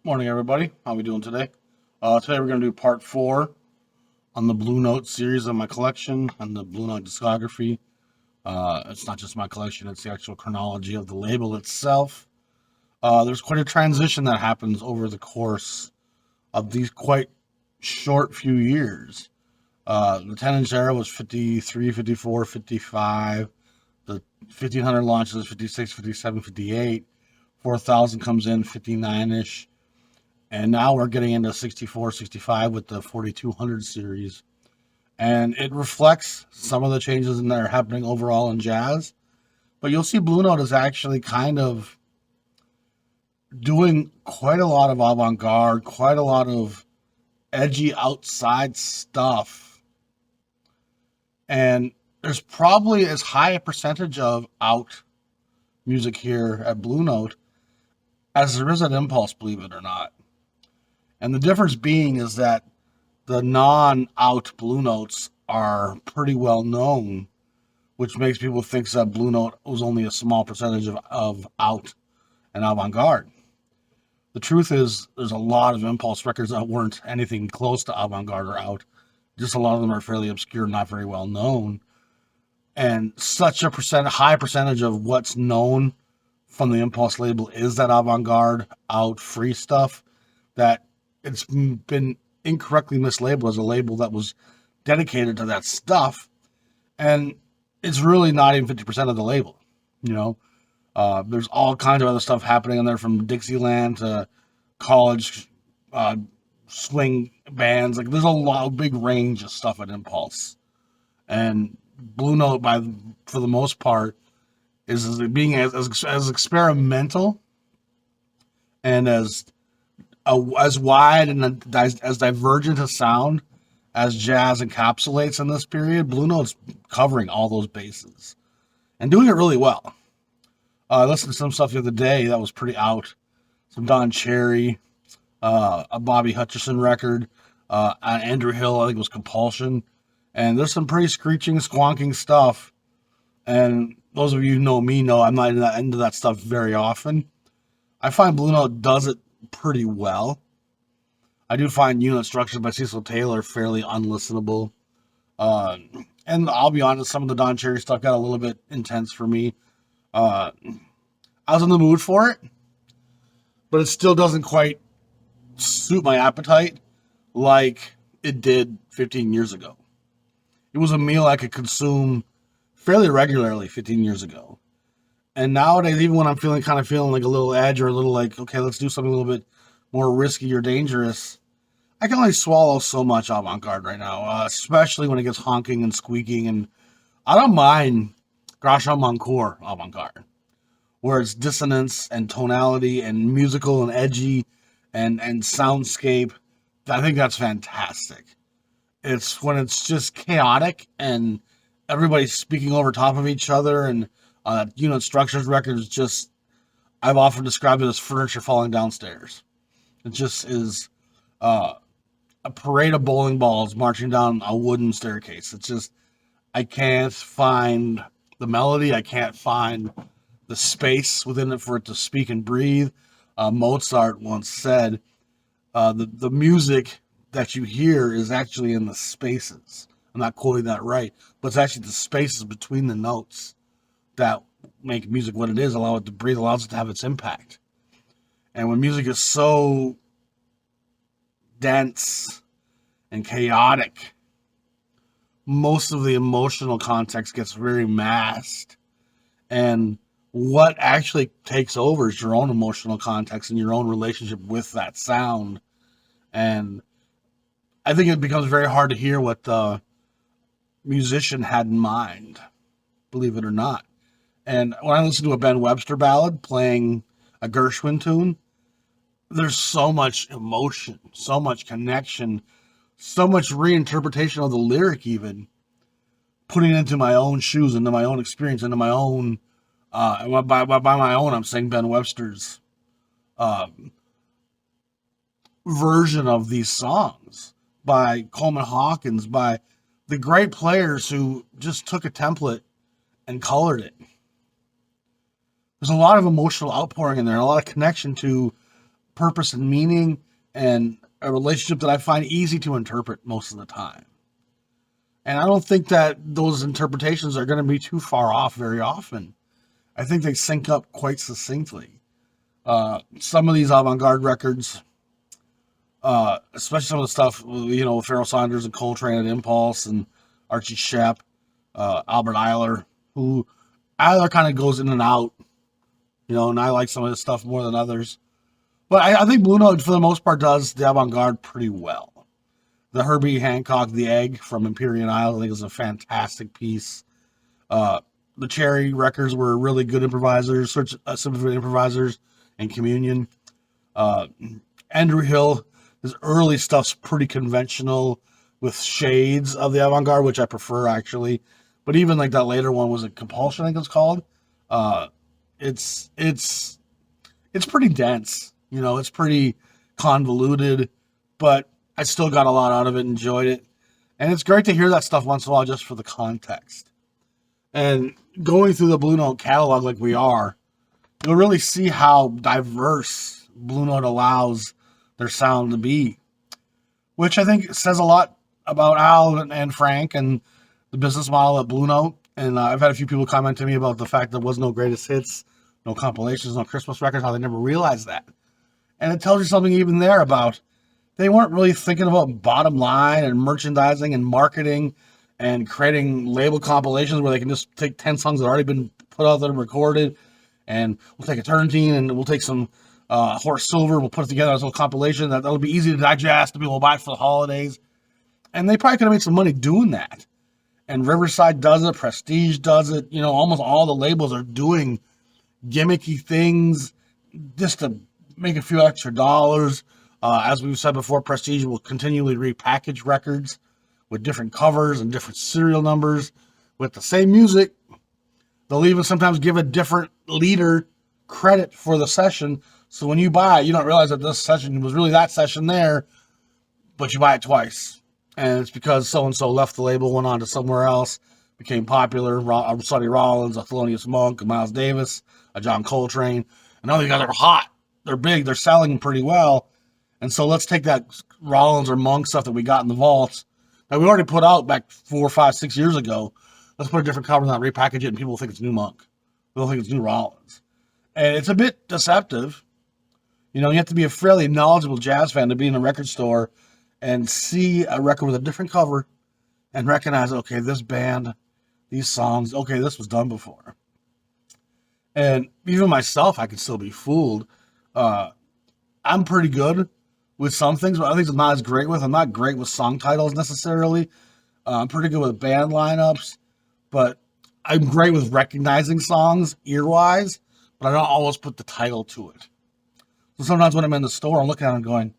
Morning, everybody. How we doing today? Today we're going to do part 4 on the Blue Note series of my collection and the Blue Note discography. It's not just my collection; it's the actual chronology of the label itself. There's quite a transition that happens over the course of these quite short few years. The 10-inch era was 53, 54, 55. The 1500 launches 56, 57, 58. 4000 comes in 59-ish. And now we're getting into 64, 65 with the 4200 series. And it reflects some of the changes that are happening overall in jazz. But you'll see Blue Note is actually kind of doing quite a lot of avant-garde, quite a lot of edgy outside stuff. And there's probably as high a percentage of out music here at Blue Note as there is at Impulse, believe it or not. And the difference being is that the non-out Blue Notes are pretty well known, which makes people think that Blue Note was only a small percentage of out and avant-garde. The truth is, there's a lot of Impulse records that weren't anything close to avant-garde or out. Just a lot of them are fairly obscure, not very well known. And such a high percentage of what's known from the Impulse label is that avant-garde, out, free stuff that it's been incorrectly mislabeled as a label that was dedicated to that stuff. And it's really not even 50% of the label. There's all kinds of other stuff happening in there, from Dixieland to college swing bands. Like, there's a big range of stuff at Impulse. And Blue Note, for the most part, is being as experimental and as wide and as divergent a sound as jazz encapsulates in this period. Blue Note's covering all those bases and doing it really well. I listened to some stuff the other day that was pretty out. Some Don Cherry, a Bobby Hutcherson record, Andrew Hill, I think it was Compulsion. And there's some pretty screeching, squonking stuff. And those of you who know me know I'm not into that stuff very often. I find Blue Note does it pretty well. I do find Unit Structures by Cecil Taylor fairly unlistenable. And I'll be honest, some of the Don Cherry stuff got a little bit intense for me. I was in the mood for it, but it still doesn't quite suit my appetite like it did 15 years ago. It was a meal I could consume fairly regularly 15 years ago. And nowadays, even when I'm feeling like a little edge, or a little like, okay, let's do something a little bit more risky or dangerous, I can only swallow so much avant-garde right now, especially when it gets honking and squeaking. And I don't mind Grasham Mancour avant-garde, where it's dissonance and tonality and musical and edgy and soundscape. I think that's fantastic. It's when it's just chaotic and everybody's speaking over top of each other, and Unit Structures record is just, I've often described it as furniture falling downstairs. It just is a parade of bowling balls marching down a wooden staircase. It's just, I can't find the melody. I can't find the space within it for it to speak and breathe. Mozart once said, the music that you hear is actually in the spaces. I'm not quoting that right, but it's actually the spaces between the notes that make music what it is, allow it to breathe, allows it to have its impact. And when music is so dense and chaotic, most of the emotional context gets very masked. And what actually takes over is your own emotional context and your own relationship with that sound. And I think it becomes very hard to hear what the musician had in mind, believe it or not. And when I listen to a Ben Webster ballad playing a Gershwin tune, there's so much emotion, so much connection, so much reinterpretation of the lyric, even putting it into my own shoes, into my own experience, into my own, by my own, I'm saying Ben Webster's version of these songs by Coleman Hawkins, by the great players who just took a template and colored it. There's a lot of emotional outpouring in there, a lot of connection to purpose and meaning, and a relationship that I find easy to interpret most of the time. And I don't think that those interpretations are going to be too far off very often. I think they sync up quite succinctly. Some of these avant-garde records, especially some of the stuff, with Pharoah Sanders and Coltrane and Impulse and Archie Shepp, Albert Eiler, who Eiler kind of goes in and out, and I like some of his stuff more than others. But I think Blue Note, for the most part, does the avant-garde pretty well. The Herbie Hancock, The Egg from Empyrean Isles, I think is a fantastic piece. The Cherry records were really good improvisers, some improvisers, and Communion. Andrew Hill, his early stuff's pretty conventional with shades of the avant-garde, which I prefer actually. But even like that later one, was it Compulsion, I think it's called? It's pretty dense. It's pretty convoluted, but I still got a lot out of it, enjoyed it. And it's great to hear that stuff once in a while just for the context. And going through the Blue Note catalog like we are, you'll really see how diverse Blue Note allows their sound to be, which I think says a lot about Al and Frank and the business model at Blue Note. And I've had a few people comment to me about the fact there was no greatest hits, no compilations, no Christmas records, how they never realized that. And it tells you something even there about they weren't really thinking about bottom line and merchandising and marketing and creating label compilations where they can just take 10 songs that have already been put out there and recorded, and we'll take a Turntine and we'll take some Horace Silver, we'll put it together as a little compilation that'll be easy to digest, and people will buy it for the holidays. And they probably could have made some money doing that. And Riverside does it, Prestige does it, almost all the labels are doing gimmicky things just to make a few extra dollars. As we've said before, Prestige will continually repackage records with different covers and different serial numbers with the same music. They'll even sometimes give a different leader credit for the session. So when you buy it, you don't realize that this session was really that session there, but you buy it twice. And it's because so-and-so left the label, went on to somewhere else, became popular. Sonny Rollins, a Thelonious Monk, a Miles Davis, a John Coltrane. And all these guys are hot. They're big. They're selling pretty well. And so let's take that Rollins or Monk stuff that we got in the vaults that we already put out back 4, 5, 6 years ago. Let's put a different cover on that, repackage it, and people will think it's new Monk. They'll think it's new Rollins. And it's a bit deceptive. You have to be a fairly knowledgeable jazz fan to be in a record store and see a record with a different cover and recognize, okay, this band, these songs, okay, this was done before. And even myself, I could still be fooled. I'm pretty good with some things, but other things I'm not as great with. I'm not great with song titles necessarily. I'm pretty good with band lineups, but I'm great with recognizing songs ear-wise, but I don't always put the title to it. So sometimes when I'm in the store, I'm looking at them going,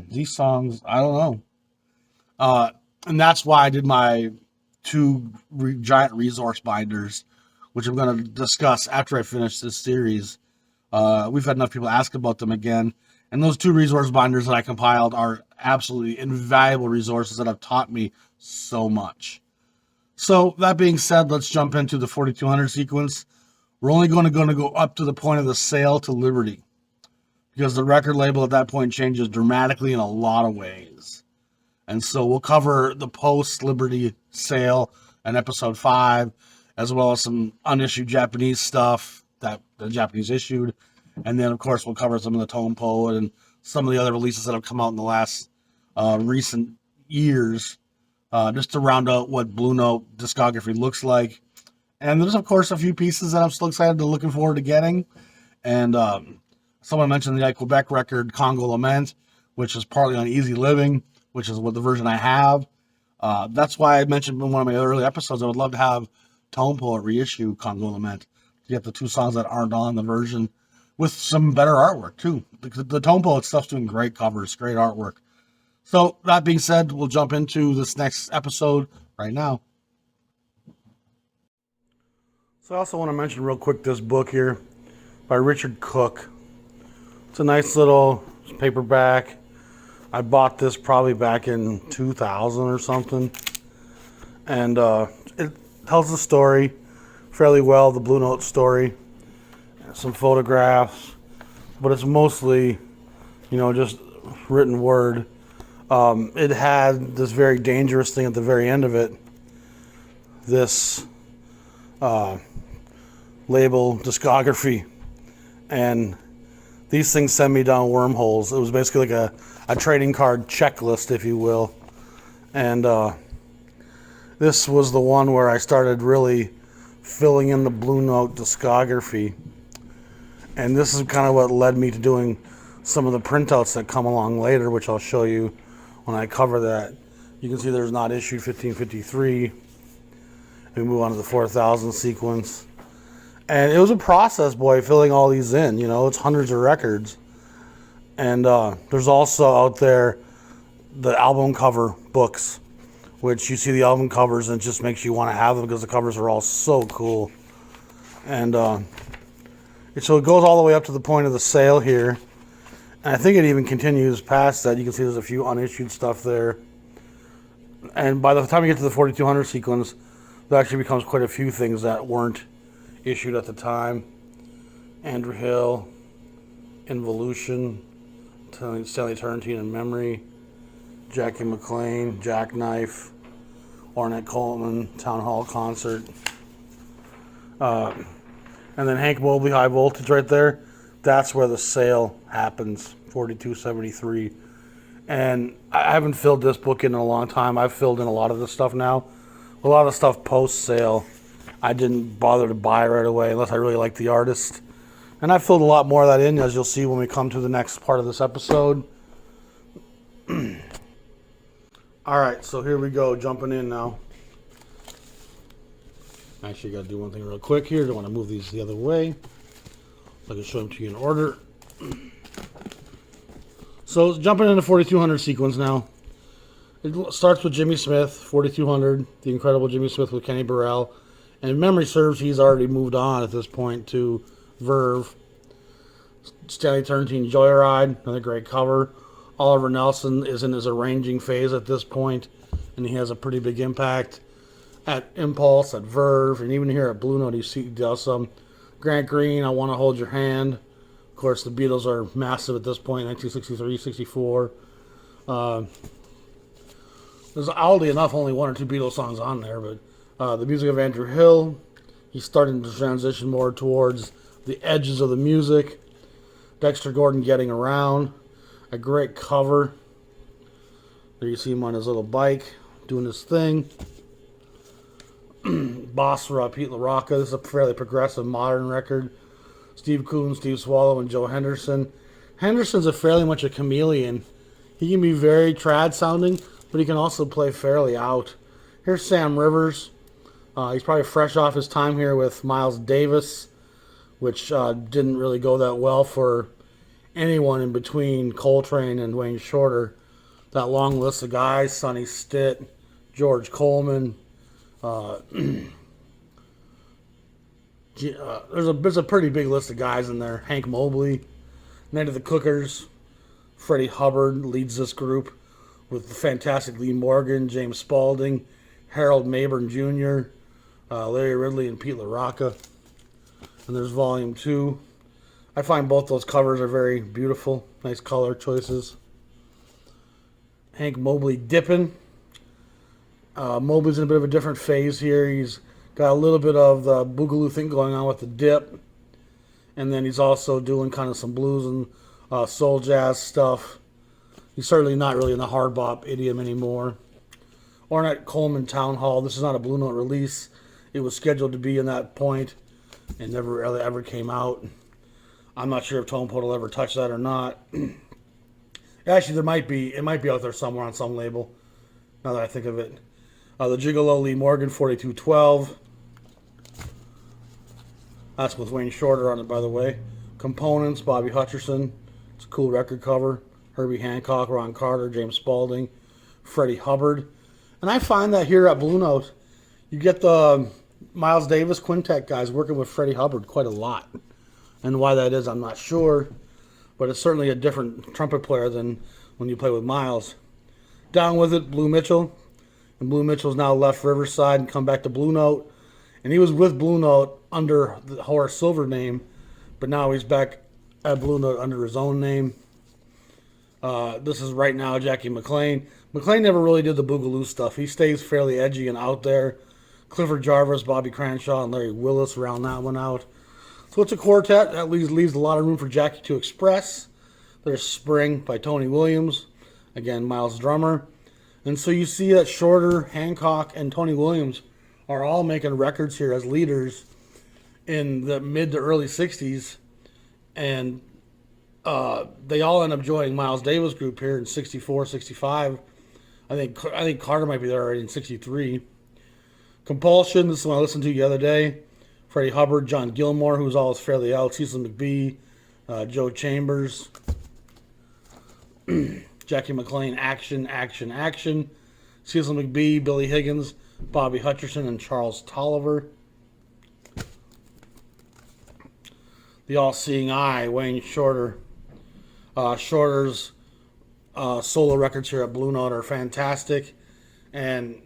these songs, I don't know. And that's why I did my 2 giant resource binders, which I'm going to discuss after I finish this series. We've had enough people ask about them again. And those 2 resource binders that I compiled are absolutely invaluable resources that have taught me so much. So that being said, let's jump into the 4200 sequence. We're only going to go up to the point of the sale to Liberty, because the record label at that point changes dramatically in a lot of ways. And so we'll cover the post-Liberty sale in episode 5, as well as some unissued Japanese stuff that the Japanese issued. And then, of course, we'll cover some of the Tone Poet and some of the other releases that have come out in the last recent years, just to round out what Blue Note discography looks like. And there's, of course, a few pieces that I'm still excited to looking forward to getting. And someone mentioned the Quebec record, Congo Lament, which is partly on Easy Living, which is what the version I have. That's why I mentioned in one of my early episodes, I would love to have Tone Poet reissue Congo Lament to get the 2 songs that aren't on the version with some better artwork, too. The Tone Poet stuff's doing great covers, great artwork. So, that being said, we'll jump into this next episode right now. So, I also want to mention real quick this book here by Richard Cook. It's a nice little paperback. I bought this probably back in 2000 or something. And it tells the story fairly well, the Blue Note story. Some photographs. But it's mostly just written word. It had this very dangerous thing at the very end of it. This label discography, and these things send me down wormholes. It was basically like a trading card checklist, if you will, and this was the one where I started really filling in the Blue Note discography, and this is kind of what led me to doing some of the printouts that come along later, which I'll show you when I cover that. You can see there's not issued 1553. We move on to the 4000 sequence. And it was a process, boy, filling all these in. It's hundreds of records. And there's also out there the album cover books, which you see the album covers and it just makes you want to have them because the covers are all so cool. And so it goes all the way up to the point of the sale here. And I think it even continues past that. You can see there's a few unissued stuff there. And by the time you get to the 4200 sequence, there actually becomes quite a few things that weren't issued at the time. Andrew Hill, Involution, Stanley Turrentine in Memory, Jackie McLean, Jackknife, Ornette Coleman, Town Hall Concert. And then Hank Mobley, High Voltage right there. That's where the sale happens, 4273. And I haven't filled this book in a long time. I've filled in a lot of this stuff now. A lot of stuff post-sale, I didn't bother to buy right away unless I really liked the artist. And I filled a lot more of that in, as you'll see when we come to the next part of this episode. All right, so here we go, jumping in now. Actually, got to do one thing real quick here. Don't want to move these the other way. I can show them to you in order. So jumping into 4200 sequence now. It starts with Jimmy Smith, 4200, the incredible Jimmy Smith with Kenny Burrell. And if memory serves, he's already moved on at this point to Verve. Stanley Turrentine, Joyride, another great cover. Oliver Nelson is in his arranging phase at this point, and he has a pretty big impact at Impulse, at Verve, and even here at Blue Note he does some. Grant Green, I Want to Hold Your Hand. Of course, the Beatles are massive at this point, 1963, 64. There's oddly enough only one or two Beatles songs on there, but the music of Andrew Hill, he's starting to transition more towards the edges of the music. Dexter Gordon, Getting Around, a great cover. There you see him on his little bike doing his thing. Basra, Pete LaRocca. This is a fairly progressive modern record. Steve Coon, Steve Swallow, and Joe Henderson. Henderson's a fairly much a chameleon. He can be very trad sounding, but he can also play fairly out. Here's Sam Rivers. He's probably fresh off his time here with Miles Davis, which didn't really go that well for anyone in between Coltrane and Wayne Shorter. That long list of guys: Sonny Stitt, George Coleman. There's a pretty big list of guys in there. Hank Mobley, Night of the Cookers, Freddie Hubbard leads this group with the fantastic Lee Morgan, James Spaulding, Harold Mayburn Jr., Larry Ridley, and Pete LaRocca. And there's Volume 2. I find both those covers are very beautiful. Nice color choices. Hank Mobley dipping. Mobley's in a bit of a different phase here. He's got a little bit of the boogaloo thing going on with the dip. And then he's also doing kind of some blues and soul jazz stuff. He's certainly not really in the hard bop idiom anymore. Ornette Coleman, Town Hall. This is not a Blue Note release. It was scheduled to be in that point and never really ever came out. I'm not sure if Tone Pot will ever touch that or not. Actually, it might be out there somewhere on some label, now that I think of it. The Gigolo, Lee Morgan, 4212. That's with Wayne Shorter on it, by the way. Components, Bobby Hutcherson. It's a cool record cover. Herbie Hancock, Ron Carter, James Spaulding, Freddie Hubbard. And I find that here at Blue Note, you get the Miles Davis quintet guys working with Freddie Hubbard quite a lot. And why that is, I'm not sure. But it's certainly a different trumpet player than when you play with Miles. Down with it, Blue Mitchell. And Blue Mitchell's now left Riverside and come back to Blue Note. And he was with Blue Note under the Horace Silver name. But now he's back at Blue Note under his own name. This is Right Now, Jackie McLean. McLean never really did the boogaloo stuff. He stays fairly edgy and out there. Clifford Jarvis, Bobby Cranshaw, and Larry Willis round that one out. So it's a quartet that leaves a lot of room for Jackie to express. There's Spring by Tony Williams. Again, Miles' drummer. And so you see that Shorter, Hancock, and Tony Williams are all making records here as leaders in the mid to early 60s. And they all end up joining Miles Davis' group here in 64, 65. I think Carter might be there already in 63. Compulsion, this is one I listened to the other day. Freddie Hubbard, John Gilmore, who's always fairly out. Cecil McBee, Joe Chambers. Jackie McLean, Action, Action, Action. Cecil McBee, Billy Higgins, Bobby Hutcherson, and Charles Tolliver. The All-Seeing Eye, Wayne Shorter. Shorter's solo records here at Blue Note are fantastic. And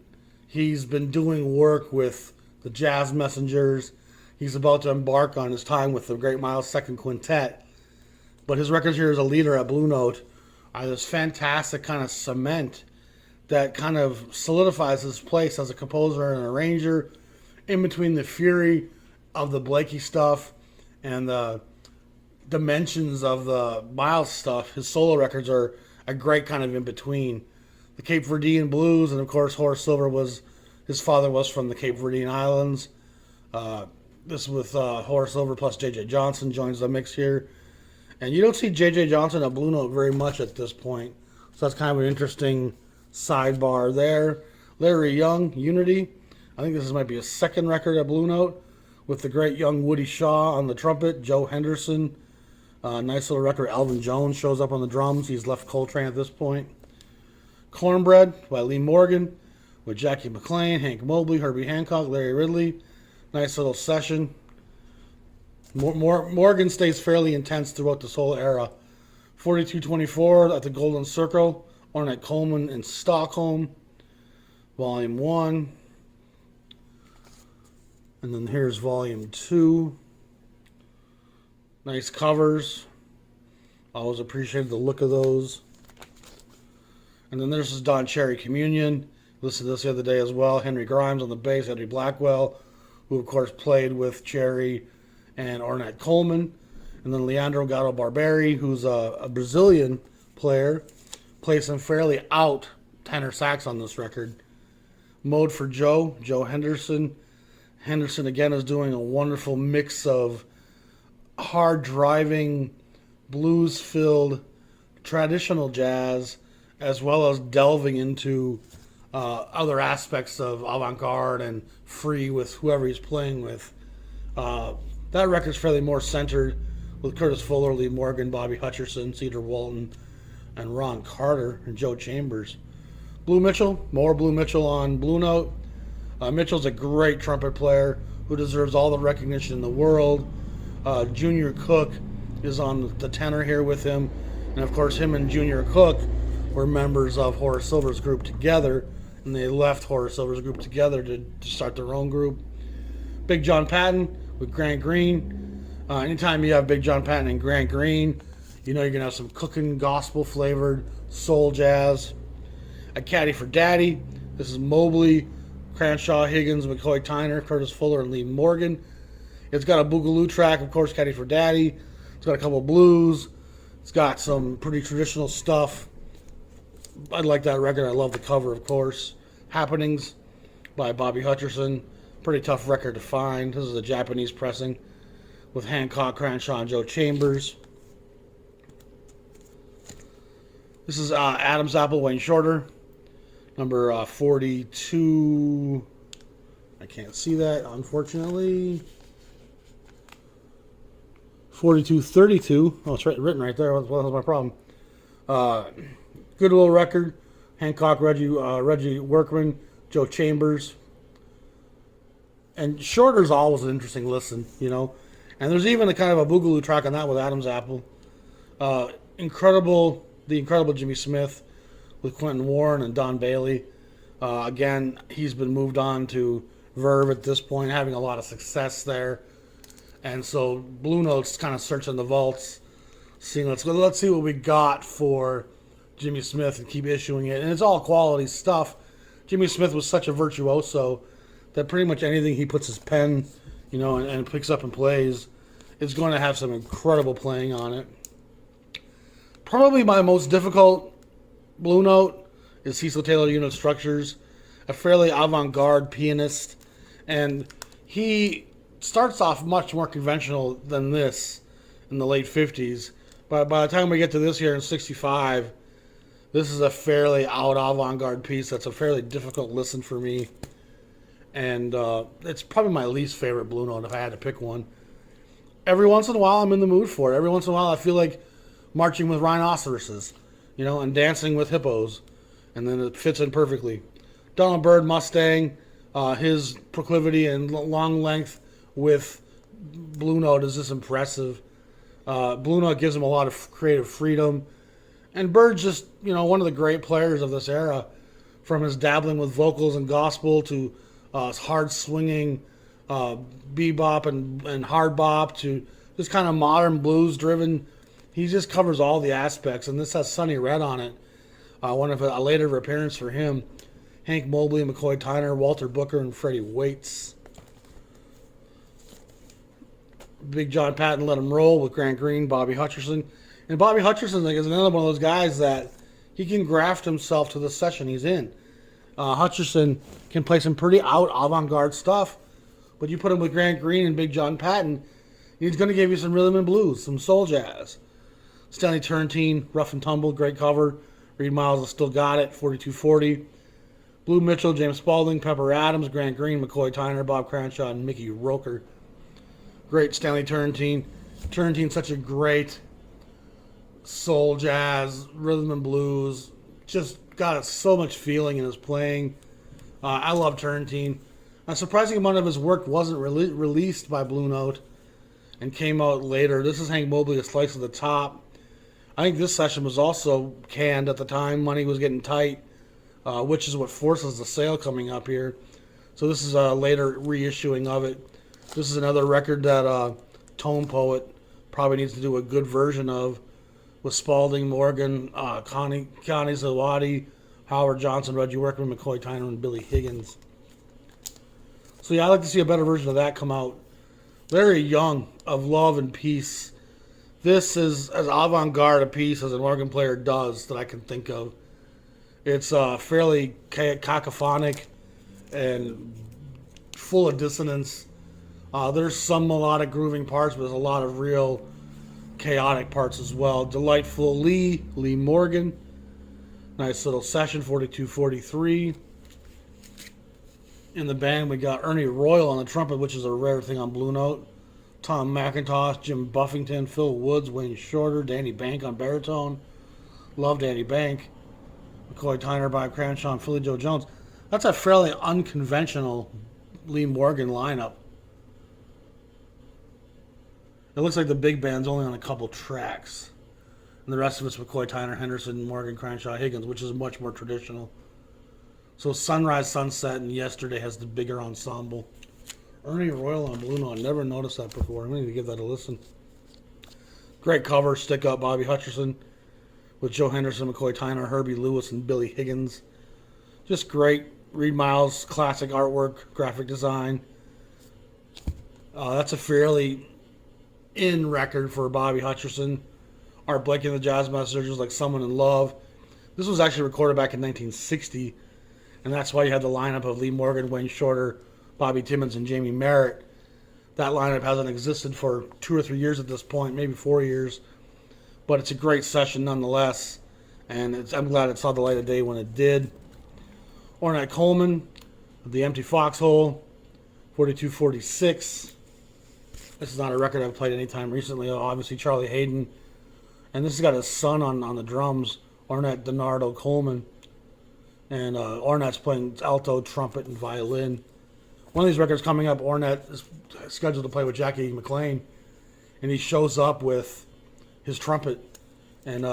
he's been doing work with the Jazz Messengers. He's about to embark on his time with the Great Miles Second Quintet. But his records here as a leader at Blue Note are this fantastic kind of cement that kind of solidifies his place as a composer and arranger in between the fury of the Blakey stuff and the dimensions of the Miles stuff. His solo records are a great kind of in between. The Cape Verdean blues, and of course Horace Silver his father was from the Cape Verdean Islands. This with Horace Silver plus J.J. Johnson joins the mix here. And you don't see J.J. Johnson at Blue Note very much at this point. So that's kind of an interesting sidebar there. Larry Young, Unity. I think this might be a second record at Blue Note with the great young Woody Shaw on the trumpet, Joe Henderson. Nice little record. Alvin Jones shows up on the drums. He's left Coltrane at this point. Cornbread by Lee Morgan with Jackie McLean, Hank Mobley, Herbie Hancock, Larry Ridley. Nice little session. Morgan stays fairly intense throughout this whole era. 4224 at the Golden Circle, Ornette Coleman in Stockholm, Volume 1. And then here's Volume 2. Nice covers. Always appreciated the look of those. And then there's Don Cherry Communion. Listened to this the other day as well. Henry Grimes on the bass, Henry Blackwell, who of course played with Cherry and Ornette Coleman. And then Leandro Gatto Barberi, who's a Brazilian player, plays some fairly out tenor sax on this record. Mode for Joe Henderson. Henderson again is doing a wonderful mix of hard driving, blues filled traditional jazz, as well as delving into other aspects of avant-garde and free with whoever he's playing with. That record's fairly more centered with Curtis Fuller, Lee Morgan, Bobby Hutcherson, Cedar Walton, and Ron Carter and Joe Chambers. Blue Mitchell, more Blue Mitchell on Blue Note. Mitchell's a great trumpet player who deserves all the recognition in the world. Junior Cook is on the tenor here with him. And of course, him and Junior Cook were members of Horace Silver's group together. And they left Horace Silver's group together to start their own group. Big John Patton with Grant Green. Anytime you have Big John Patton and Grant Green, you know you're going to have some cooking, gospel-flavored soul jazz. A Caddy for Daddy. This is Mobley, Cranshaw, Higgins, McCoy Tyner, Curtis Fuller, and Lee Morgan. It's got a boogaloo track, of course, Caddy for Daddy. It's got a couple of blues. It's got some pretty traditional stuff. I like that record. I love the cover, of course. Happenings by Bobby Hutcherson. Pretty tough record to find. This is a Japanese pressing with Hancock, Cranshaw, and Joe Chambers. This is Adam's Apple, Wayne Shorter. Number 42. I can't see that, unfortunately. 4232. Oh, it's written right there. What was my problem? Good little record. Hancock, Reggie Workman, Joe Chambers. And Shorter's always an interesting listen, you know. And there's even a kind of a boogaloo track on that with Adam's Apple. The incredible Jimmy Smith with Quentin Warren and Don Bailey. Again, he's been moved on to Verve at this point, having a lot of success there. And so Blue Note's kind of searching the vaults, seeing let's see what we got for Jimmy Smith and keep issuing it. And it's all quality stuff. Jimmy Smith was such a virtuoso that pretty much anything he puts his pen, and picks up and plays, is going to have some incredible playing on it. Probably my most difficult Blue Note is Cecil Taylor Unit Structures, a fairly avant-garde pianist, and he starts off much more conventional than this in the late 50s. But by the time we get to this year in 65, this is a fairly out avant-garde piece that's a fairly difficult listen for me. And it's probably my least favorite Blue Note if I had to pick one. Every once in a while I'm in the mood for it. Every once in a while I feel like marching with rhinoceroses, and dancing with hippos. And then it fits in perfectly. Donald Byrd Mustang, his proclivity and long length with Blue Note is just impressive. Blue Note gives him a lot of creative freedom. And Bird's just, one of the great players of this era, from his dabbling with vocals and gospel to his hard swinging bebop and hard bop to just kind of modern blues driven. He just covers all the aspects, and this has Sonny Red on it. One of a later appearance for him. Hank Mobley, McCoy Tyner, Walter Booker, and Freddie Waits. Big John Patton Let Him Roll with Grant Green, Bobby Hutcherson. And Bobby Hutcherson is another one of those guys that he can graft himself to the session he's in. Hutcherson can play some pretty out avant-garde stuff, but you put him with Grant Green and Big John Patton, he's going to give you some rhythm and blues, some soul jazz. Stanley Turrentine, Rough and Tumble, great cover. Reed Miles has Still Got It, 4240. Blue Mitchell, James Spaulding, Pepper Adams, Grant Green, McCoy Tyner, Bob Cranshaw, and Mickey Roker. Great Stanley Turrentine. Turrentine's such a great soul jazz, rhythm and blues. Just got so much feeling in his playing. I love Turrentine. A surprising amount of his work wasn't released by Blue Note and came out later. This is Hank Mobley, A Slice of the Top. I think this session was also canned at the time. Money was getting tight, which is what forces the sale coming up here. So this is a later reissuing of it. This is another record that Tone Poet probably needs to do a good version of, with Spaulding, Morgan, Connie Zawadi, Howard Johnson, Reggie Workman, McCoy Tyner, and Billy Higgins. So yeah, I'd like to see a better version of that come out. Larry Young of Love and Peace. This is as avant-garde a piece as an organ player does that I can think of. It's fairly cacophonic and full of dissonance. There's some melodic grooving parts, but there's a lot of real chaotic parts as well. Delightful Lee Morgan. Nice little session, 42-43. In the band, we got Ernie Royal on the trumpet, which is a rare thing on Blue Note. Tom McIntosh, Jim Buffington, Phil Woods, Wayne Shorter, Danny Bank on baritone. Love Danny Bank. McCoy Tyner, Bob Cranshaw, and Philly Joe Jones. That's a fairly unconventional Lee Morgan lineup. It looks like the big band's only on a couple tracks. And the rest of it's McCoy Tyner, Henderson, Morgan, Cranshaw, Higgins, which is much more traditional. So Sunrise, Sunset, and Yesterday has the bigger ensemble. Ernie Royal on Blue Note. I never noticed that before. I'm going to give that a listen. Great cover, Stick Up, Bobby Hutcherson, with Joe Henderson, McCoy Tyner, Herbie Lewis, and Billy Higgins. Just great. Reed Miles, classic artwork, graphic design. That's a fairly in record for Bobby Hutcherson. Art Blakey and the Jazz Messengers, like Someone in Love. This was actually recorded back in 1960, and that's why you had the lineup of Lee Morgan, Wayne Shorter, Bobby Timmons, and Jamie Merritt. That lineup hasn't existed for 2 or 3 years at this point, maybe 4 years, but it's a great session nonetheless, and I'm glad it saw the light of day when it did. Ornette Coleman, The Empty Foxhole, 42-46. This is not a record I've played anytime recently. Obviously, Charlie Hayden. And this has got his son on the drums, Ornette Donardo Coleman. And Ornette's playing alto, trumpet, and violin. One of these records coming up, Ornette is scheduled to play with Jackie McLean. And he shows up with his trumpet. And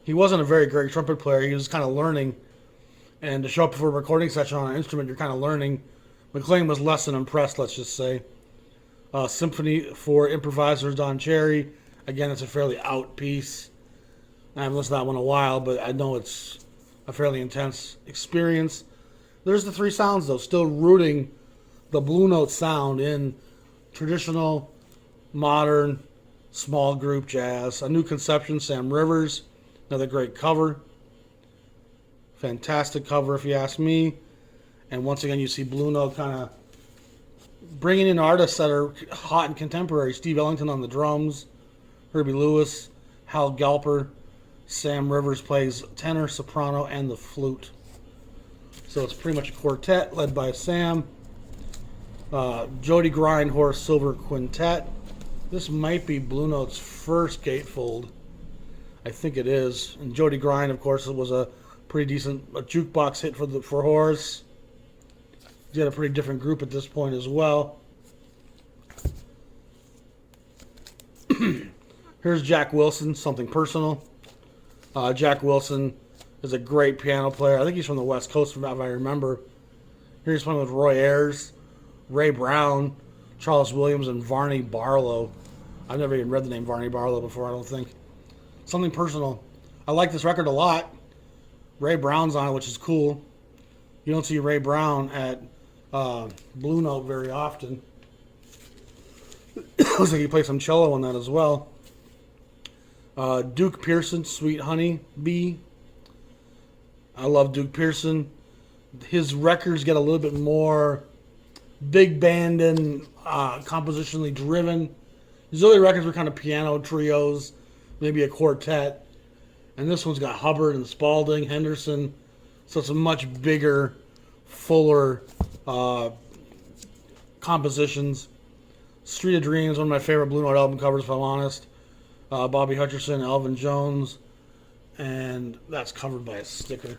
he wasn't a very great trumpet player. He was kind of learning. And to show up for a recording session on an instrument, you're kind of learning. McLean was less than impressed, let's just say. Symphony for Improvisers, Don Cherry. Again, it's a fairly out piece. I haven't listened to that one in a while, but I know it's a fairly intense experience. There's the three sounds, though, still rooting the Blue Note sound in traditional, modern, small group jazz. A New Conception, Sam Rivers, another great cover. Fantastic cover, if you ask me. And once again, you see Blue Note kind of bringing in artists that are hot and contemporary. Steve Ellington on the drums, Herbie Lewis, Hal Galper, Sam Rivers plays tenor, soprano, and the flute. So it's pretty much a quartet led by Sam. Jody Grindhorse Silver Quintet. This might be Blue Note's first gatefold. I think it is. And Jody Grind, of course, was a pretty decent jukebox hit for Horace. He had a pretty different group at this point as well. Here's Jack Wilson, Something Personal. Jack Wilson is a great piano player. I think he's from the West Coast, if I remember. Here's playing with Roy Ayers, Ray Brown, Charles Williams, and Varney Barlow. I've never even read the name Varney Barlow before, I don't think. Something Personal. I like this record a lot. Ray Brown's on it, which is cool. You don't see Ray Brown at Blue Note very often. Looks like he plays some cello on that as well. Duke Pearson, Sweet Honey Bee. I love Duke Pearson. His records get a little bit more big band and compositionally driven. His early records were kind of piano trios, maybe a quartet. And this one's got Hubbard and Spalding, Henderson. So it's a much bigger, fuller compositions. Street of Dreams, one of my favorite Blue Note album covers, if I'm honest. Bobby Hutcherson, Elvin Jones. And that's covered by a sticker.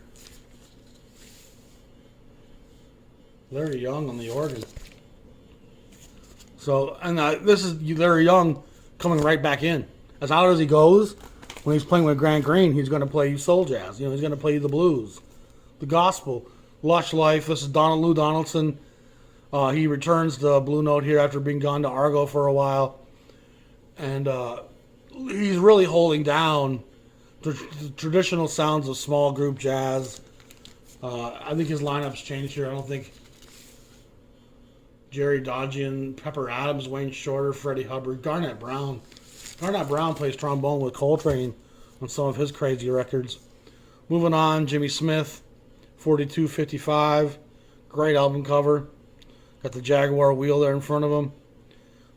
Larry Young on the organ. So, and this is Larry Young coming right back in. As out as he goes, when he's playing with Grant Green, he's going to play you soul jazz. He's going to play you the blues, the gospel, Lush Life. This is Lou Donaldson. He returns to Blue Note here after being gone to Argo for a while. And he's really holding down the traditional sounds of small group jazz. I think his lineup's changed here. I don't think Jerry Dodgian, Pepper Adams, Wayne Shorter, Freddie Hubbard, Garnett Brown. Garnett Brown plays trombone with Coltrane on some of his crazy records. Moving on, Jimmy Smith, 4255. Great album cover. Got the Jaguar wheel there in front of him.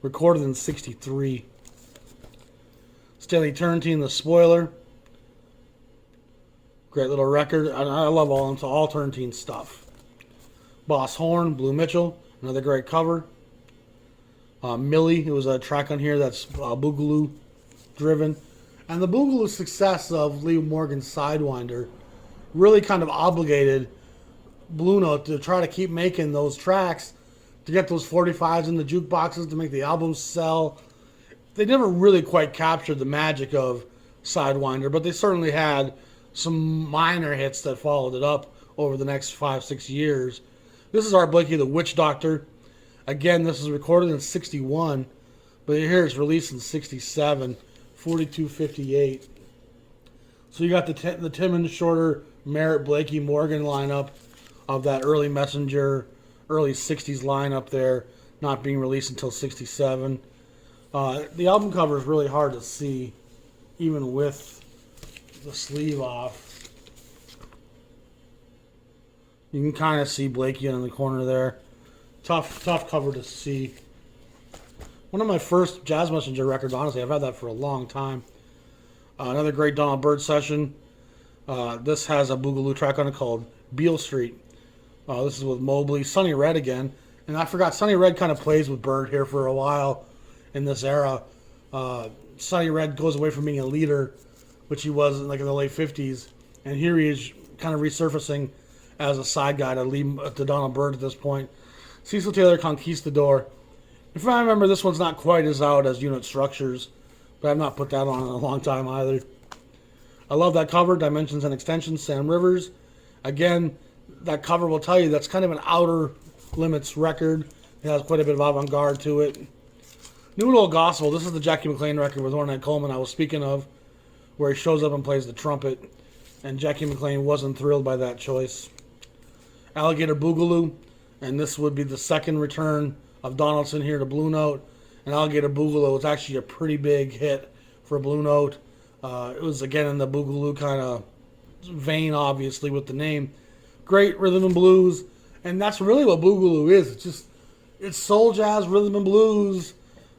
Recorded in 63. Stanley Turrentine, The Spoiler. Great little record. I love all Turrentine stuff. Boss Horn, Blue Mitchell. Another great cover. Millie, it was a track on here that's Boogaloo driven. And the Boogaloo success of Lee Morgan's Sidewinder really kind of obligated Blue Note to try to keep making those tracks to get those 45s in the jukeboxes to make the albums sell. They never really quite captured the magic of Sidewinder, but they certainly had some minor hits that followed it up over the next 5-6 years. This is Art Blakey, The Witch Doctor. Again, this was recorded in 61, but here it's released in 67, 4258. So you got the Timmons, Shorter, Merritt, Blakey, Morgan lineup of that early Messenger, early 60s lineup there, not being released until 67. The album cover is really hard to see, even with the sleeve off. You can kind of see Blakey in the corner there. Tough cover to see. One of my first Jazz Messenger records, honestly. I've had that for a long time. Another great Donald Byrd session. This has a Boogaloo track on it called Beale Street. This is with Mobley. Sonny Red again. And I forgot, Sonny Red kind of plays with Byrd here for a while in this era. Sonny Red goes away from being a leader, which he was in the late 50s. And here he is kind of resurfacing as a side guy to Donald Byrd at this point. Cecil Taylor, Conquistador. If I remember, this one's not quite as out as Unit Structures, but I've not put that on in a long time either. I love that cover, Dimensions and Extensions, Sam Rivers. Again, that cover will tell you that's kind of an outer limits record. It has quite a bit of avant-garde to it. New Little Gospel. This is the Jackie McLean record with Ornette Coleman I was speaking of, where he shows up and plays the trumpet. And Jackie McLean wasn't thrilled by that choice. Alligator Boogaloo, and this would be the second return of Donaldson here to Blue Note. And Alligator Boogaloo was actually a pretty big hit for Blue Note. It was again in the Boogaloo kind of vein, obviously, with the name. Great rhythm and blues, and that's really what Boogaloo is. It's soul jazz, rhythm and blues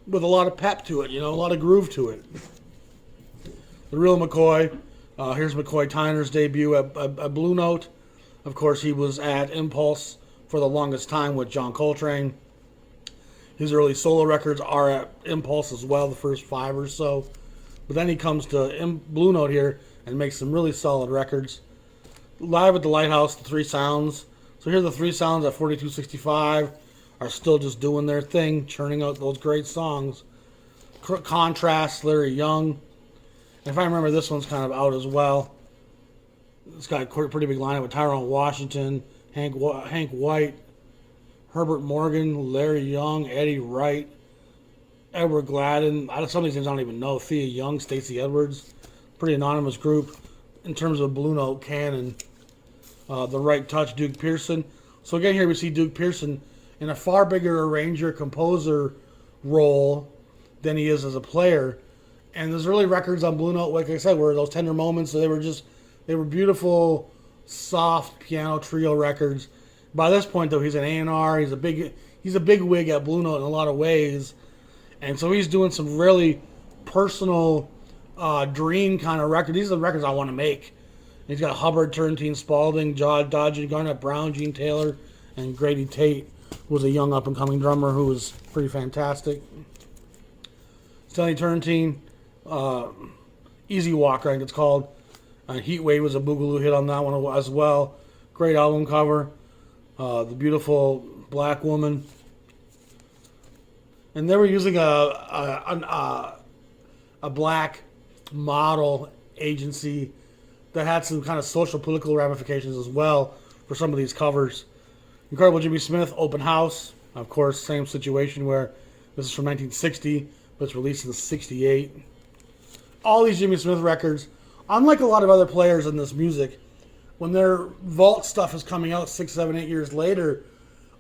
with a lot of pep to it, a lot of groove to it. The real McCoy. Here's McCoy Tyner's debut at Blue Note. Of course, he was at Impulse for the longest time with John Coltrane. His early solo records are at Impulse as well, the first 5 or so. But then he comes to Blue Note here and makes some really solid records. Live at the Lighthouse, the Three Sounds. So here the Three Sounds at 4265 are still just doing their thing, churning out those great songs. Contrast, Larry Young. If I remember, this one's kind of out as well. It's got a pretty big lineup with Tyrone Washington, Hank White, Herbert Morgan, Larry Young, Eddie Wright, Edward Gladden. Some of these names I don't even know. Thea Young, Stacey Edwards. Pretty anonymous group in terms of Blue Note canon. The Right Touch, Duke Pearson. So again, here we see Duke Pearson in a far bigger arranger-composer role than he is as a player. And there's really records on Blue Note, like I said, where those tender moments, so they were beautiful, soft piano trio records. By this point, though, he's an A&R. He's a big wig at Blue Note in a lot of ways, and so he's doing some really personal, dream kind of records. These are the records I want to make. He's got Hubbard, Turrentine Spalding, Dodge, Garnett Brown, Gene Taylor, and Grady Tate, who was a young up-and-coming drummer who was pretty fantastic. Stanley Turrentine. Easy Walker, I think it's called. Heat Wave was a Boogaloo hit on that one as well. Great album cover. The beautiful black woman. And they were using a black model agency that had some kind of social political ramifications as well for some of these covers. Incredible Jimmy Smith, Open House. Of course, same situation where this is from 1960, but it's released in '68. All these Jimmy Smith records, unlike a lot of other players in this music, when their vault stuff is coming out 6, 7, 8 years later,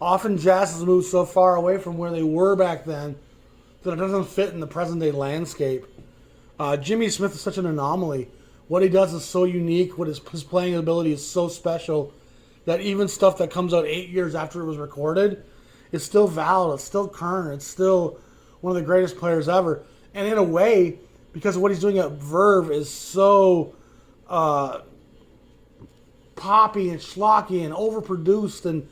often jazz has moved so far away from where they were back then that it doesn't fit in the present day landscape. Jimmy Smith is such an anomaly. What he does is so unique. His playing ability is so special that even stuff that comes out 8 years after it was recorded is still valid. It's still current. It's still one of the greatest players ever. And in a way, because of what he's doing at Verve is so poppy and schlocky and overproduced, and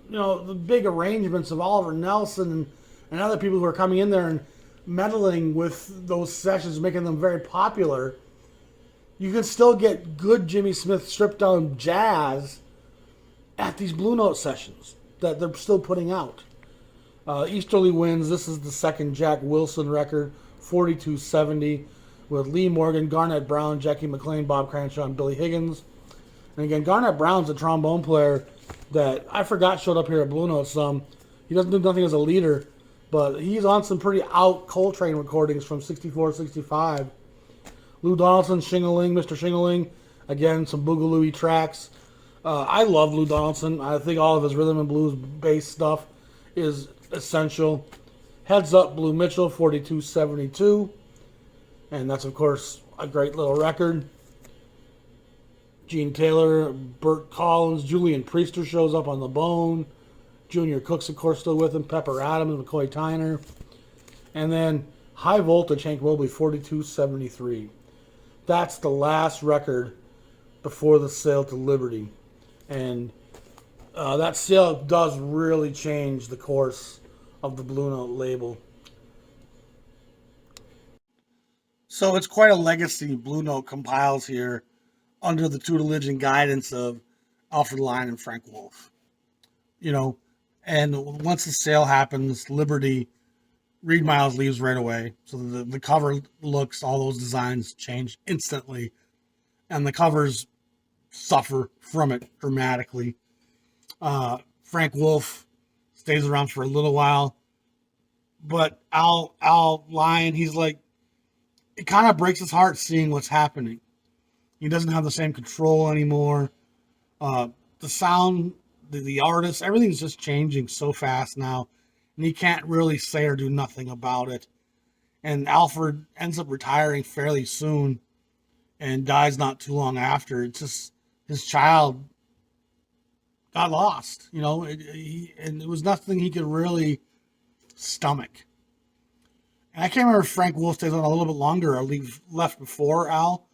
the big arrangements of Oliver Nelson and other people who are coming in there and meddling with those sessions, making them very popular. You can still get good Jimmy Smith stripped down jazz at these Blue Note sessions that they're still putting out. Easterly Winds, this is the second Jack Wilson record, 4270, with Lee Morgan, Garnett Brown, Jackie McLean, Bob Cranshaw, and Billy Higgins. And again, Garnett Brown's a trombone player that I forgot showed up here at Blue Note some. He doesn't do nothing as a leader, but he's on some pretty out Coltrane recordings from 64, 65. Lou Donaldson, Shingling, Mr. Shingling, again, some Boogaloo tracks. I love Lou Donaldson. I think all of his rhythm and blues bass stuff is essential. Heads Up, Blue Mitchell, 4272. And that's, of course, a great little record. Gene Taylor, Burt Collins, Julian Priester shows up on the Bone. Junior Cook's, of course, still with him. Pepper Adams, McCoy Tyner. And then High Voltage, Hank Mobley, 4273. That's the last record before the sale to Liberty. And that sale does really change the course of the Blue Note label. So it's quite a legacy Blue Note compiles here under the tutelage and guidance of Alfred Lion and Frank Wolf. And once the sale happens, Liberty, Reed Miles leaves right away. So the cover looks, all those designs change instantly. And the covers suffer from it dramatically. Frank Wolf stays around for a little while. But Al Lion, he's like, it kind of breaks his heart seeing what's happening. He doesn't have the same control anymore. The sound, the artist, everything's just changing so fast now, and he can't really say or do nothing about it. And Alfred ends up retiring fairly soon and dies not too long after. It's just his child got lost, and it was nothing he could really stomach. And I can't remember if Frank Wolf stays on a little bit longer or left before Al,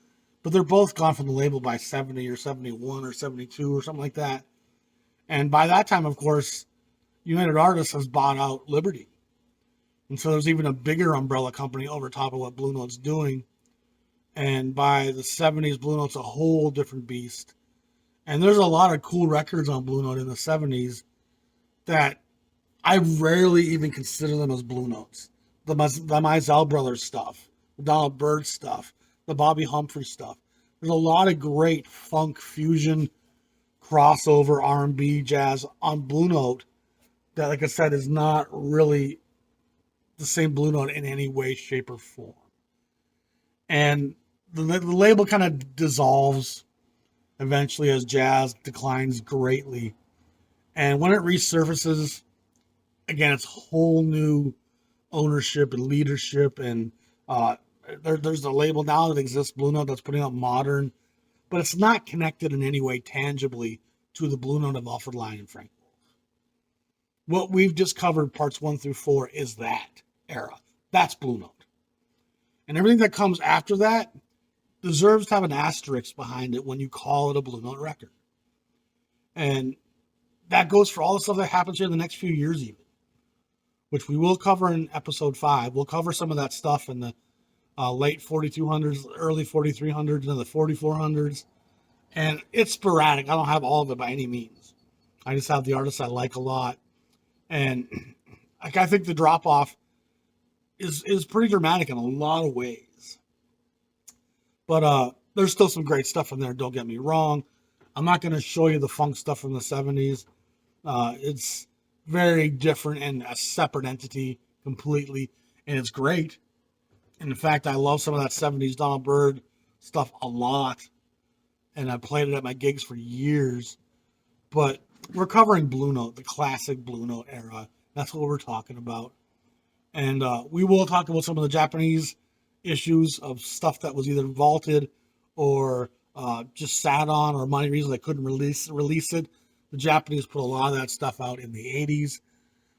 but they're both gone from the label by 70 or 71 or 72 or something like that. And by that time, of course, United Artists has bought out Liberty. And so there's even a bigger umbrella company over top of what Blue Note's doing. And by the 70s, Blue Note's a whole different beast. And there's a lot of cool records on Blue Note in the 70s that I rarely even consider them as Blue Notes. The Mizell Brothers stuff, the Donald Byrd stuff, the Bobby Humphrey stuff. There's a lot of great funk, fusion, crossover, R&B, jazz on Blue Note that, like I said, is not really the same Blue Note in any way, shape, or form. And the label kind of dissolves eventually as jazz declines greatly. And when it resurfaces, again, it's whole new ownership and leadership. And there's a label now that exists, Blue Note, that's putting out modern, but it's not connected in any way tangibly to the Blue Note of Alfred Lion and Frank Wolf. What we've just covered, parts 1 through 4, is that era. That's Blue Note. And everything that comes after that deserves to have an asterisk behind it when you call it a Blue Note record. And that goes for all the stuff that happens here in the next few years even, which we will cover in episode 5. We'll cover some of that stuff in the late 4200s, early 4300s, and the 4400s. And it's sporadic. I don't have all of it by any means. I just have the artists I like a lot. And I think the drop-off is pretty dramatic in a lot of ways. But there's still some great stuff in there, don't get me wrong. I'm not going to show you the funk stuff from the 70s. It's very different and a separate entity completely, and it's great. And in fact, I love some of that 70s Donald Byrd stuff a lot, and I played it at my gigs for years. But we're covering Blue Note, the classic Blue Note era. That's what we're talking about. And we will talk about some of the Japanese issues of stuff that was either vaulted or just sat on, or money reasons they couldn't release it. The Japanese put a lot of that stuff out in the 80s.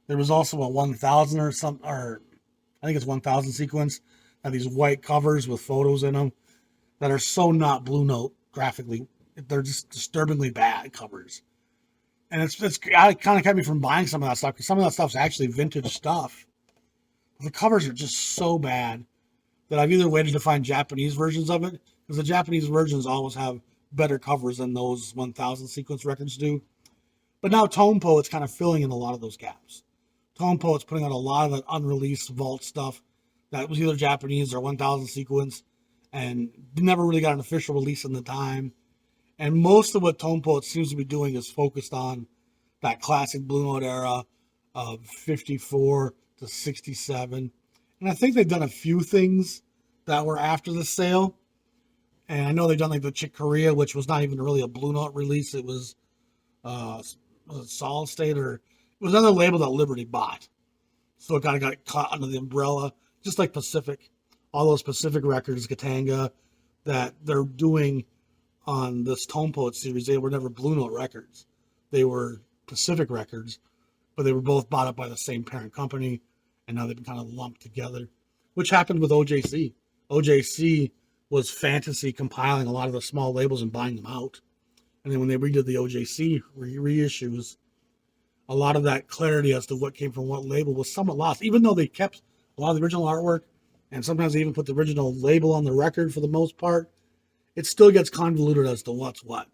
There was also a 1000 or something, or I think it's 1000 sequence, had these white covers with photos in them that are so not Blue Note graphically. They're just disturbingly bad covers. And it kind of kept me from buying some of that stuff, because some of that stuff's actually vintage stuff. The covers are just so bad that I've either waited to find Japanese versions of it, because the Japanese versions always have better covers than those 1000 sequence records do. But now Tone Poet's kind of filling in a lot of those gaps. Tone Poet's putting out a lot of that unreleased vault stuff that was either Japanese or 1000 sequence and never really got an official release in the time. And most of what Tone Poet seems to be doing is focused on that classic Blue Note era of 54 to 67. And I think they've done a few things that were after the sale. And I know they've done like the Chick Corea, which was not even really a Blue Note release. It was Solid State, or it was another label that Liberty bought. So it kind of got caught under the umbrella, just like Pacific. All those Pacific records, Katanga, that they're doing on this Tone Poet series, they were never Blue Note records. They were Pacific records, but they were both bought up by the same parent company, and now they've been kind of lumped together, which happened with OJC. OJC was Fantasy compiling a lot of the small labels and buying them out. And then when they redid the OJC reissues, a lot of that clarity as to what came from what label was somewhat lost, even though they kept a lot of the original artwork, and sometimes they even put the original label on the record for the most part. It still gets convoluted as to what's what.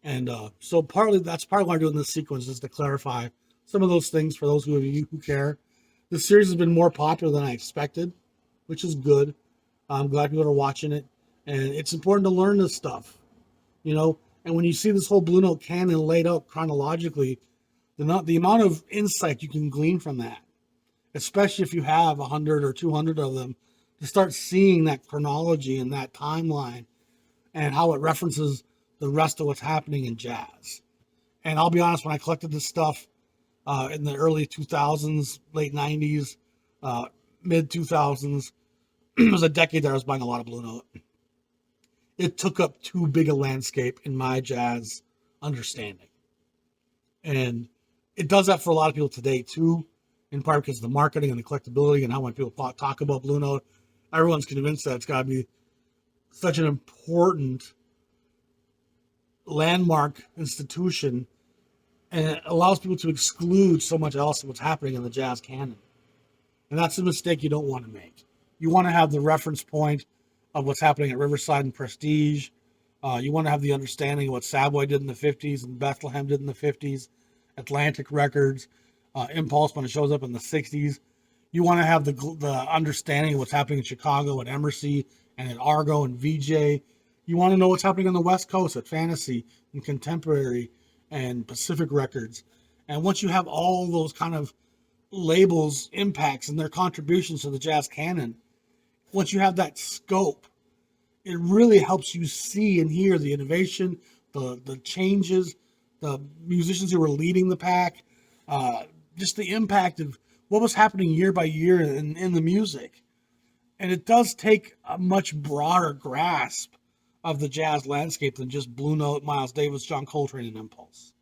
And so that's partly why I'm doing this sequence, is to clarify some of those things for those of you who care. The series has been more popular than I expected, which is good. I'm glad people are watching it. And it's important to learn this stuff, And when you see this whole Blue Note canon laid out chronologically, the amount of insight you can glean from that, especially if you have 100 or 200 of them to start seeing that chronology and that timeline and how it references the rest of what's happening in jazz. And I'll be honest, when I collected this stuff in the early 2000s, late 90s, mid 2000s, it was a decade that I was buying a lot of Blue Note. It took up too big a landscape in my jazz understanding. And it does that for a lot of people today too, in part because of the marketing and the collectability and how much people talk about Blue Note. Everyone's convinced that it's got to be such an important landmark institution, and it allows people to exclude so much else of what's happening in the jazz canon. And that's a mistake you don't want to make. You want to have the reference point of what's happening at Riverside and Prestige. You want to have the understanding of what Savoy did in the 50s and Bethlehem did in the 50s, Atlantic Records, Impulse when it shows up in the 60s. You want to have the understanding of what's happening in Chicago at Emersy and at Argo and VJ. You want to know what's happening on the West Coast at Fantasy and Contemporary and Pacific Records. And once you have all those kind of labels, impacts, and their contributions to the jazz canon, once you have that scope, it really helps you see and hear the innovation, the changes, the musicians who were leading the pack, just the impact of what was happening year by year in the music. And it does take a much broader grasp of the jazz landscape than just Blue Note, Miles Davis, John Coltrane, and Impulse.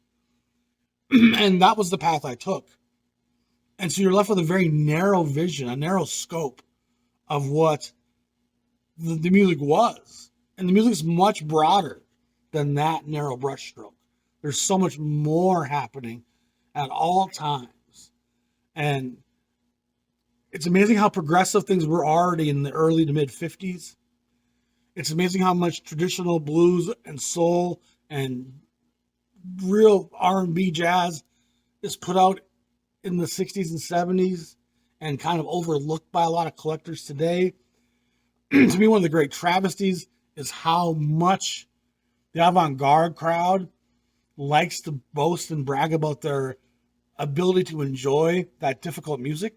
And that was the path I took. And so you're left with a very narrow vision, a narrow scope of what the music was. And the music is much broader than that narrow brushstroke. There's so much more happening at all times. And it's amazing how progressive things were already in the early to mid 50s. It's amazing how much traditional blues and soul and real R&B jazz is put out in the 60s and 70s and kind of overlooked by a lot of collectors today. To me, one of the great travesties is how much the avant-garde crowd likes to boast and brag about their ability to enjoy that difficult music,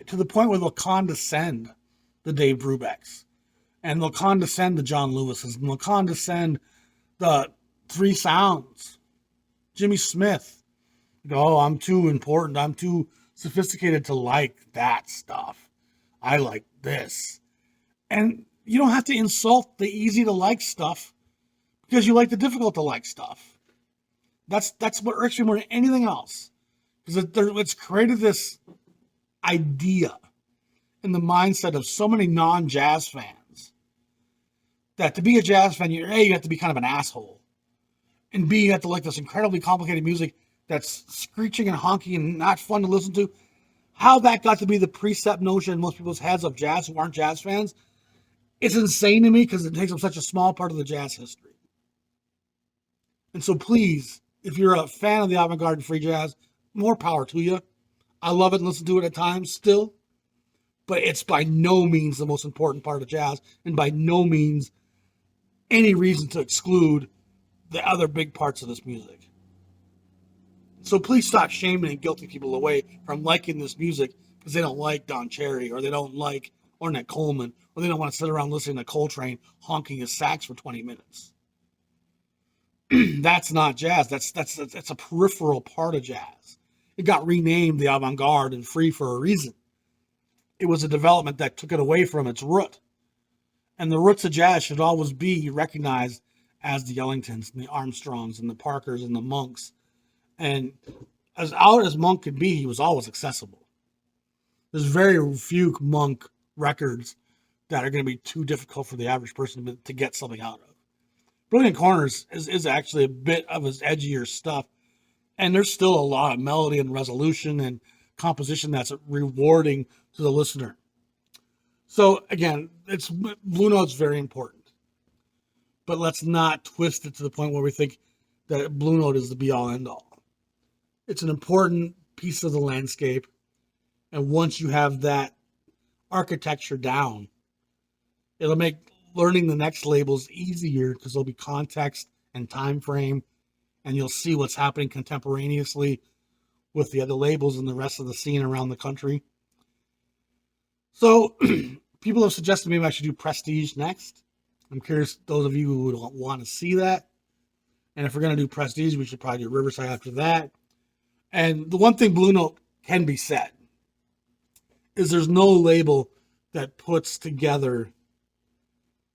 to the point where they'll condescend the Dave Brubecks, and they'll condescend the John Lewises, and they'll condescend the Three Sounds, Jimmy Smith. Oh, I'm too important. I'm too sophisticated to like that stuff. I like this. And you don't have to insult the easy to like stuff because you like the difficult to like stuff. That's what irks me more than anything else. Because it's created this idea in the mindset of so many non-jazz fans that to be a jazz fan, you have to be kind of an asshole. And B, you have to like this incredibly complicated music that's screeching and honking and not fun to listen to. How that got to be the precept notion in most people's heads of jazz who aren't jazz fans, it's insane to me because it takes up such a small part of the jazz history. And so please, if you're a fan of the avant-garde and free jazz, more power to you. I love it and listen to it at times still, but it's by no means the most important part of jazz, and by no means any reason to exclude the other big parts of this music. So please stop shaming and guilting people away from liking this music because they don't like Don Cherry, or they don't like Ornette Coleman, or they don't want to sit around listening to Coltrane honking his sax for 20 minutes. That's not jazz. That's a peripheral part of jazz. It got renamed the avant-garde and free for a reason. It was a development that took it away from its root. And the roots of jazz should always be recognized as the Ellingtons and the Armstrongs and the Parkers and the Monks. And as out as Monk could be, he was always accessible. There's very few Monk records that are going to be too difficult for the average person to get something out of. Brilliant Corners is actually a bit of his edgier stuff. And there's still a lot of melody and resolution and composition that's rewarding to the listener. So again, Blue Note's very important. But let's not twist it to the point where we think that Blue Note is the be-all, end-all. It's an important piece of the landscape. And once you have that architecture down, it'll make learning the next labels easier because there'll be context and time frame, and you'll see what's happening contemporaneously with the other labels and the rest of the scene around the country. So People have suggested maybe I should do Prestige next. I'm curious, those of you who would want to see that. And if we're going to do Prestige, we should probably do Riverside after that. And the one thing Blue Note can be said is there's no label that puts together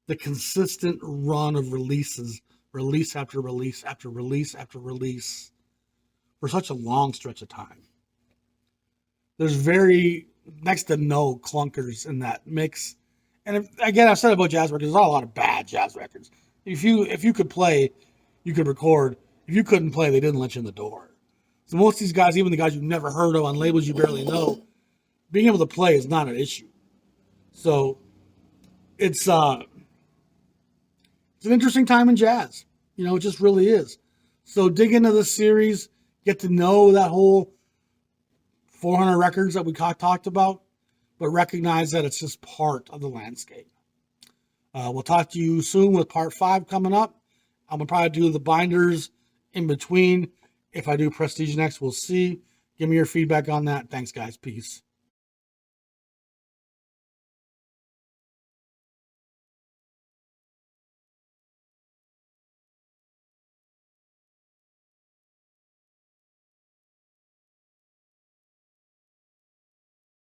the consistent run of releases, release after release after release after release, for such a long stretch of time. There's very next to no clunkers in that mix. And again, I've said about jazz records, there's not a lot of bad jazz records. If you could play, you could record. If you couldn't play, they didn't let you in the door. So most of these guys, even the guys you've never heard of on labels you barely know, being able to play is not an issue. So it's an interesting time in jazz. You know, it just really is. So dig into this series, get to know that whole 400 records that we talked about, but recognize that it's just part of the landscape. We'll talk to you soon with part 5 coming up. I'm going to probably do the binders in between. If I do Prestige next, we'll see. Give me your feedback on that. Thanks, guys. Peace.